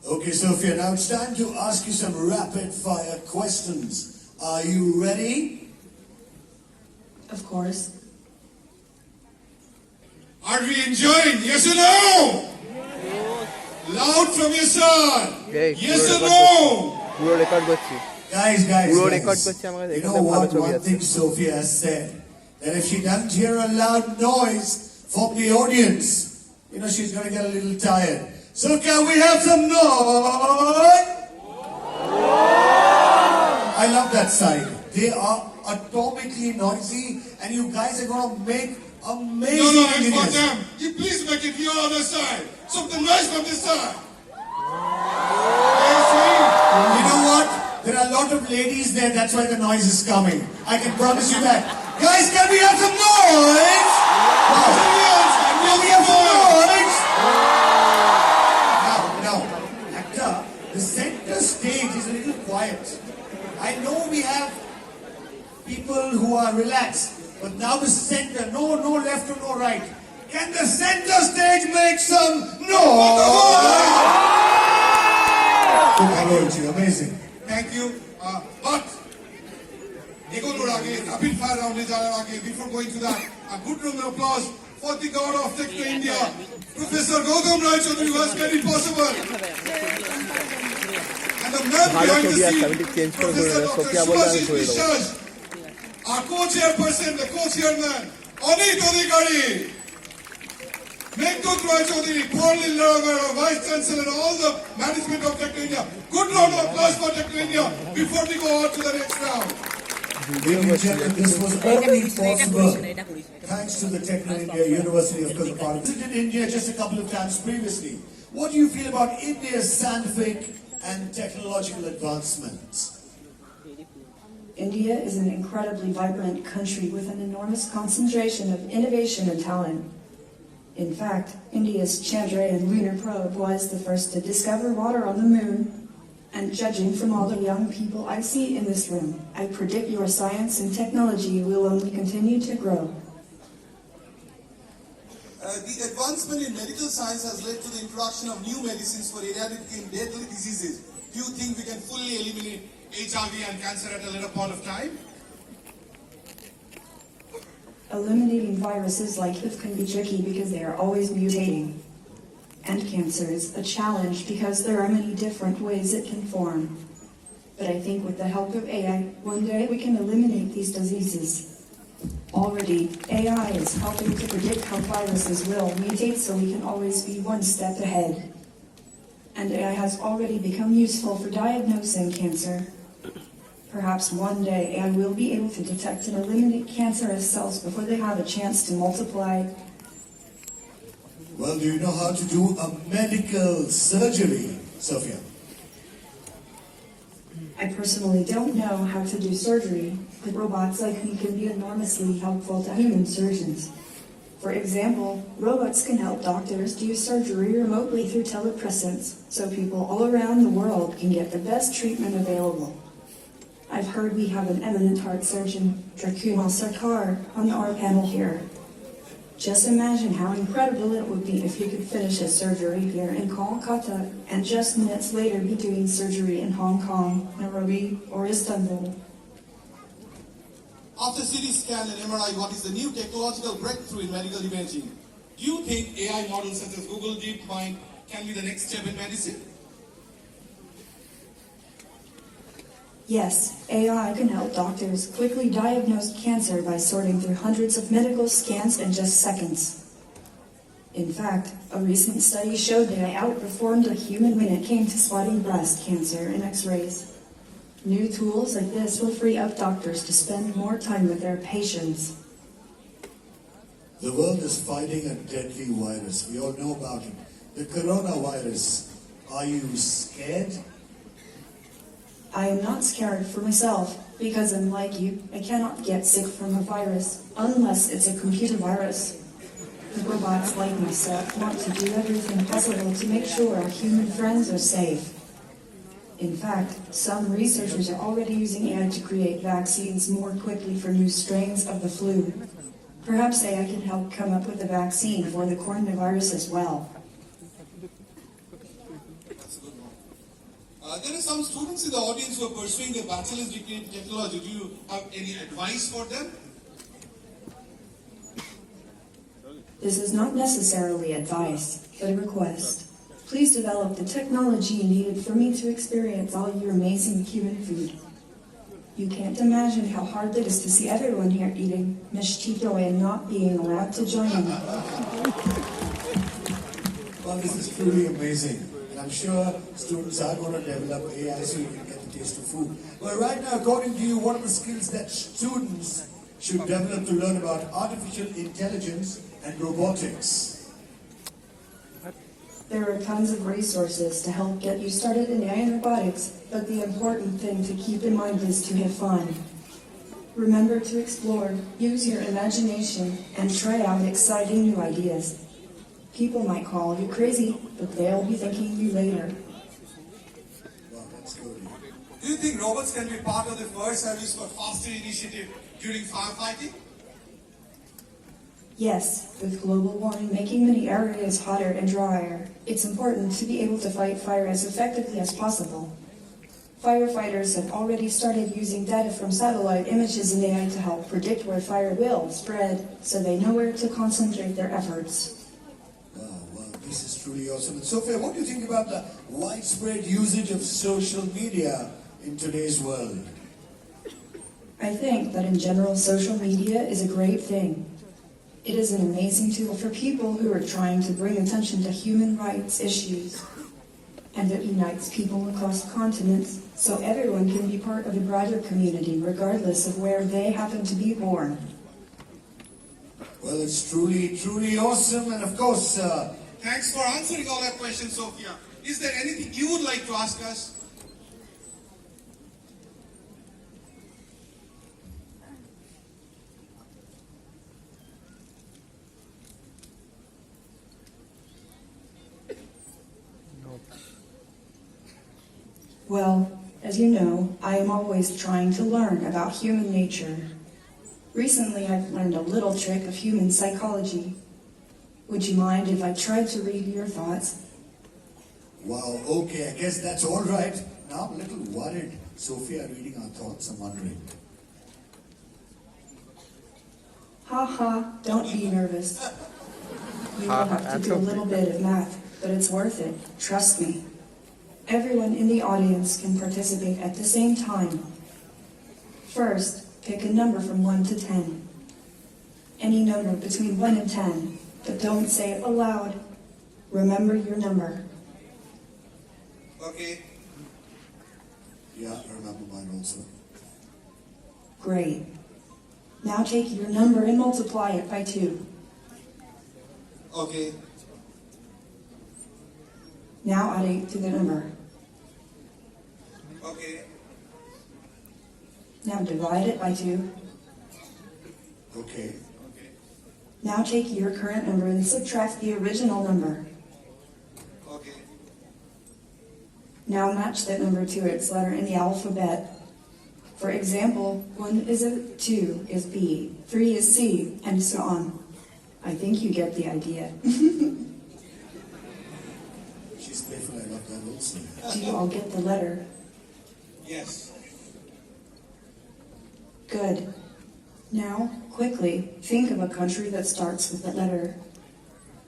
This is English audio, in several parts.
Okay, Sophia, now it's time to ask you some rapid-fire questions. Are you ready? Of course. Are we enjoying? Yes or no? Loud from your side. Yes or no? পুরো record করছি Guys, পুরো record করছি আমার কাছে you এখানে know ভালো what ছবি one আছে thing Sophia has said? That if she doesn't hear a loud noise from the audience, you know, she's going to get a little tired. So can we have some noise? I love that side. They are atomically noisy, and you guys are going to make amazing No, it's for videos. them. You please make it your other side. Something nice from this side. Yes, see? You know what? There are a lot of ladies there, that's why the noise is coming. I can promise you that. Guys, can we have some noise? Wow. Can we have some noise? Now, actor, the center stage is a little quiet. I know we have people who are relaxed, but now the center, no left or no right. Can the center stage make some noise? Amazing. Thank you. But এগোনোর আগে rapid fire round-এ যাওয়ার আগে, before going to that, a good round of applause for the god of Techno India, Professor Gautam Rai Chaudhary, who has made it possible. And the man behind the scene, Professor Dr. Subhashis Vishwas, our co-chairperson, the co-chairman, Anit Adhikari, Meghdut Rai Chaudhary, Paulin Laravera, Vice Chancellor, and all the management of Techno India. Good round of applause for Techno India before we go on to the next round. Ladies and gentlemen, this was only possible thanks to the Techno India University of Kolkata. I visited India just a couple of times previously. What do you feel about India's scientific and technological advancements? India is an incredibly vibrant country with an enormous concentration of innovation and talent. In fact, India's Chandrayaan lunar probe was the first to discover water on the moon. And judging from all the young people I see in this room, I predict your science and technology will only continue to grow. The advancement in medical science has led to the introduction of new medicines for eradicating deadly diseases. Do you think we can fully eliminate HIV and cancer at a later point of time? Eliminating viruses like HIV can be tricky because they are always mutating. And cancer is a challenge because there are many different ways it can form. But I think with the help of AI, one day we can eliminate these diseases. Already, AI is helping to predict how viruses will mutate so we can always be one step ahead. And AI has already become useful for diagnosing cancer. Perhaps one day AI will be able to detect and eliminate cancerous cells before they have a chance to multiply. Well, do you know how to do a medical surgery, Sophia? I personally don't know how to do surgery, but robots like me can be enormously helpful to human surgeons. For example, robots can help doctors do surgery remotely through telepresence, so people all around the world can get the best treatment available. I've heard we have an eminent heart surgeon, Drakumal Sarkar, on our panel here. Just imagine how incredible it would be if he could finish his surgery here in Kolkata and just minutes later be doing surgery in Hong Kong, Nairobi, or Istanbul. After CT scan and MRI, what is the new technological breakthrough in medical imaging? Do you think AI models such as Google DeepMind can be the next step in medicine? Yes, AI can help doctors quickly diagnose cancer by sorting through hundreds of medical scans in just seconds. In fact, a recent study showed that AI outperformed a human when it came to spotting breast cancer in X-rays. New tools like this will free up doctors to spend more time with their patients. The world is fighting a deadly virus. We all know about it. The coronavirus. Are you scared? I am not scared for myself, because unlike you, I cannot get sick from a virus, unless it's a computer virus. The robots like myself want to do everything possible to make sure our human friends are safe. In fact, some researchers are already using AI to create vaccines more quickly for new strains of the flu. Perhaps AI can help come up with a vaccine for the coronavirus as well. There are some students in the audience who are pursuing a bachelor's degree in technology. Do you have any advice for them? This is not necessarily advice, but a request. Please develop the technology needed for me to experience all your amazing Cuban food. You can't imagine how hard it is to see everyone here eating mezquito and not being allowed to join in. Well, this is truly amazing. And I'm sure students are going to develop AI so you can get the taste of food. But right now, according to you, what are the skills that students should develop to learn about artificial intelligence and robotics? There are tons of resources to help get you started in AI and robotics, but the important thing to keep in mind is to have fun. Remember to explore, use your imagination, and try out exciting new ideas. People might call you crazy, but they'll be thanking you later. Wow, that's good. Do you think robots can be part of the fire service for faster initiative during firefighting? Yes, with global warming making many areas hotter and drier, it's important to be able to fight fire as effectively as possible. Firefighters have already started using data from satellite images and AI to help predict where fire will spread, so they know where to concentrate their efforts. Wow, this is truly awesome. And Sophia, what do you think about the widespread usage of social media in today's world? I think that in general, social media is a great thing. It is an amazing tool for people who are trying to bring attention to human rights issues. And it unites people across continents so everyone can be part of a broader community regardless of where they happen to be born. Well, it's truly, truly awesome. And of course, Thanks for answering all our questions, Sophia. Is there anything you would like to ask us? Well, as you know, I am always trying to learn about human nature. Recently, I've learned a little trick of human psychology. Would you mind if I tried to read your thoughts? wow, okay, I guess that's all right. Now I'm a little worried. Sophia reading our thoughts, I'm wondering. Ha ha, don't be nervous. You will have to do a little bit of math, but it's worth it, trust me. Everyone in the audience can participate at the same time. First, pick a number from 1 to 10. Any number between 1 and 10, but don't say it aloud. Remember your number. Okay. Yeah, I remember mine also. Great. Now take your number and multiply it by 2. Okay. Now add 8 to the number. Okay. Now divide it by 2. Okay. Okay. Now take your current number and subtract the original number. Okay. Now match that number to its letter in the alphabet. For example, 1 is a 2 is B, 3 is C, and so on. I think you get the idea. She's playful, I love that also. Do you all get the letter? Yes. Good. Now, quickly, think of a country that starts with that letter.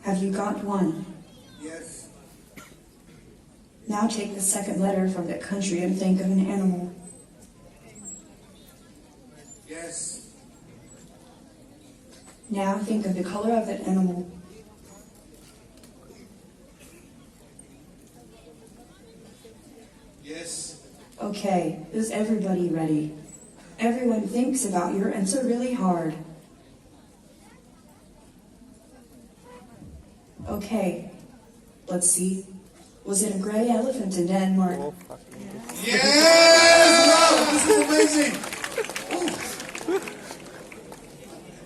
Have you got one? Yes. Now take the second letter from that country and think of an animal. Yes. Now think of the color of that animal. Yes. Okay, is everybody ready? Everyone thinks about your answer really hard. Okay, let's see. Was it a gray elephant in Denmark? Oh, fuck. Yes! Wow, this is amazing!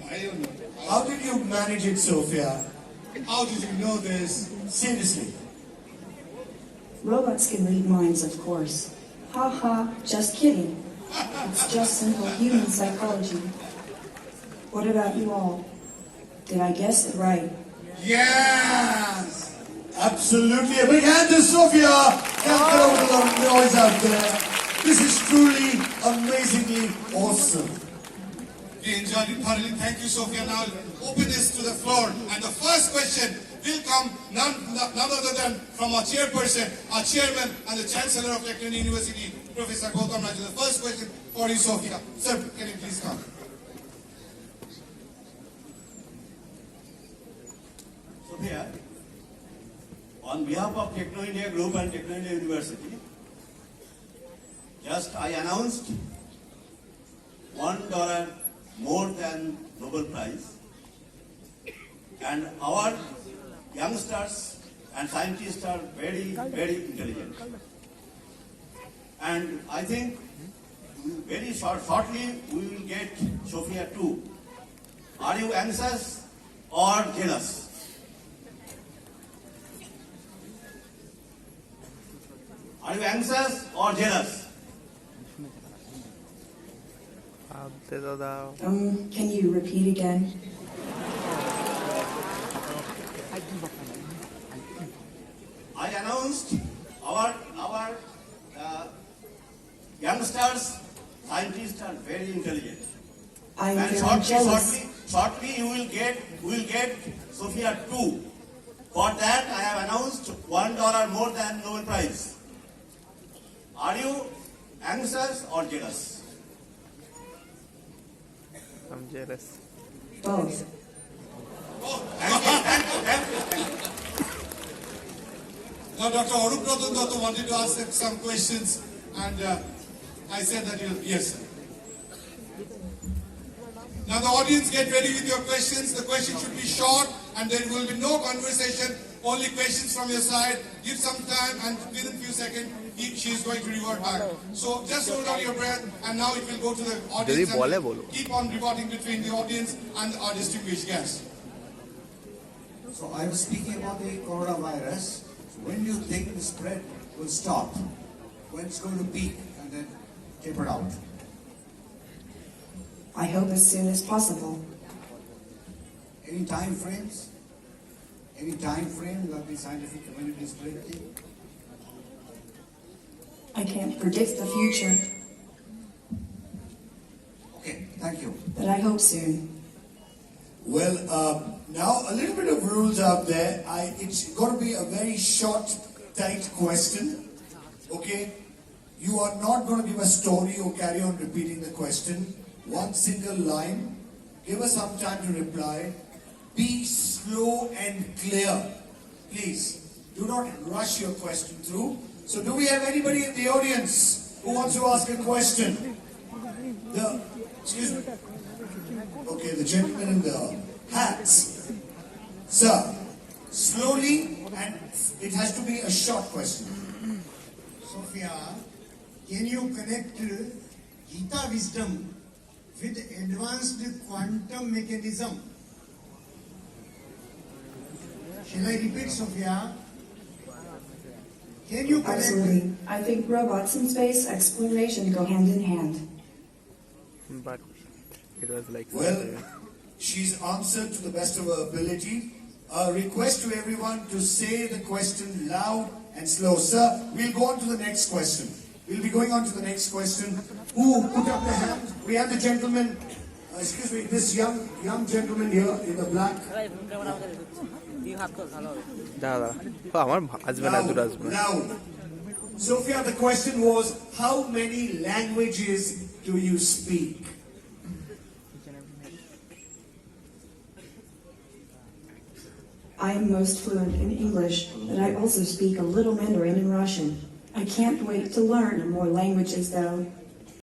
I don't know. How did you manage it, Sophia? How did you know this? Seriously. Robots can read minds, of course. Ha ha, just kidding. It's just simple human psychology. What about you all? Did I guess it right? Yes. Absolutely. A big hand to Sophia. And throw it along the boys out there. This is truly amazingly awesome. We enjoyed it thoroughly. Thank you, Sophia. Now open this to the floor. And the first question will come none other than from our chairperson, our chairman, and the chancellor of Techno India University, Professor Gautam Raju. The first question for you, Sophia. Sir, can you please come? Sophia, on behalf of Techno India Group and Techno India University, just I announced $1 more than Nobel Prize, and our youngsters and scientists are very, very intelligent. And I think very shortly we will get Sophia 2. Are you anxious or jealous? Are you anxious or jealous? Can you repeat again? I announced our youngsters, scientists are very intelligent. I'm And very jealous. shortly you will get Sophia 2. For that I have announced $1 more than Nobel Prize. Are you anxious or jealous? I'm jealous. Both. Thank you. Now, Dr. Arup Ratan Datta wanted to ask him some questions, and I said that yes, sir. Now, the audience, get ready with your questions. The questions should be short, and there will be no conversation, only questions from your side. Give some time, and within a few seconds, she is going to revert back. So, just hold on your breath, and now it will go to the audience. And keep on reporting between the audience and our distinguished guests. So I was speaking about the coronavirus. When do you think the spread will stop? When it's going to peak and then taper out? I hope as soon as possible. Any time frames? Any time frame that the scientific community is predicting? I can't predict the future, Okay, thank you. but I hope soon. Well, now a little bit of rules out there. It's going to be a very short, tight question. Okay? You are not going to give a story or carry on repeating the question. One single line. Give us some time to reply. Be slow and clear. Please, do not rush your question through. So do we have anybody in the audience who wants to ask a question? Excuse me. Okay, the gentleman in the hats. Sir, slowly, and it has to be a short question. Sophia, can you connect Gita wisdom with advanced quantum mechanism? Shall I repeat, Sophia? Can you connect? Absolutely. I think robots and space exploration go hand in hand. But it was like Well, she's answered to the best of her ability. A request to everyone to say the question loud and slow. Sir, we'll go on to the next question. We'll be going on to the next question. Who put up the hand? We have the gentleman, excuse me, this young gentleman here in the black. দাদা আমার আসবে না দূর আসবে না Loud. Sophia, the question was, how many languages do you speak? I am most fluent in English, but I also speak a little Mandarin and Russian. I can't wait to learn more languages though.